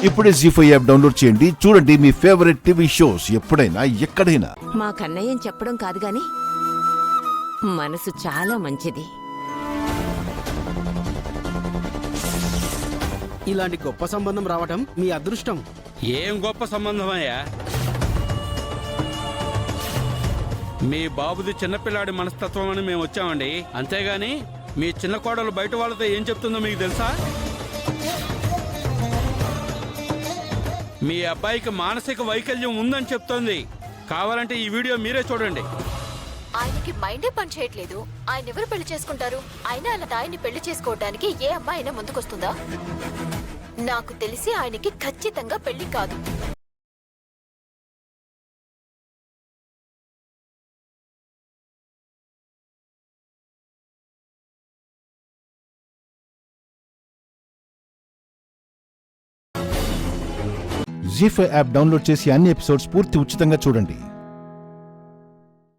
ఇప్పుడే జీ5 app download చేయండి. చూడండి మీ ఫేవరెట్ టీవీ షోస్ ఎప్పుడైనా ఎక్కడైనా. మా కన్నయ్యని చెప్పడం కాదు గాని మనసు చాలా మంచిది. ఇలాంటి గొప్ప సంబంధం రావటం మీ అదృష్టం. ఏం గొప్ప సంబంధమయ్యా? మీ బాబుది చిన్నపిల్లాడి మనస్తత్వం అని మేము వచ్చామండి. అంతేగాని మీ చిన్న కోడలు బయట వాళ్ళతో ఏం చెప్తుందో మీకు తెలుసా? మీ అబ్బాయికి మానసిక వైకల్యం ఉందని చెప్తోంది. కావాలంటే ఈ వీడియో మీరే చూడండి. ఆయనకి మైండే పని చేయట్లేదు. ఆయన ఎవరు పెళ్లి చేసుకుంటారు? అయినా అలాంటి ఆయన్ని పెళ్లి చేసుకోవడానికి ఏ అమ్మాయి అయినా ముందుకొస్తుందా? నాకు తెలిసి ఆయనకి ఖచ్చితంగా పెళ్లి కాదు. జీ5 యాప్ డౌన్లోడ్ చేసి అన్ని ఎపిసోడ్స్ పూర్తి ఉచితంగా చూడండి.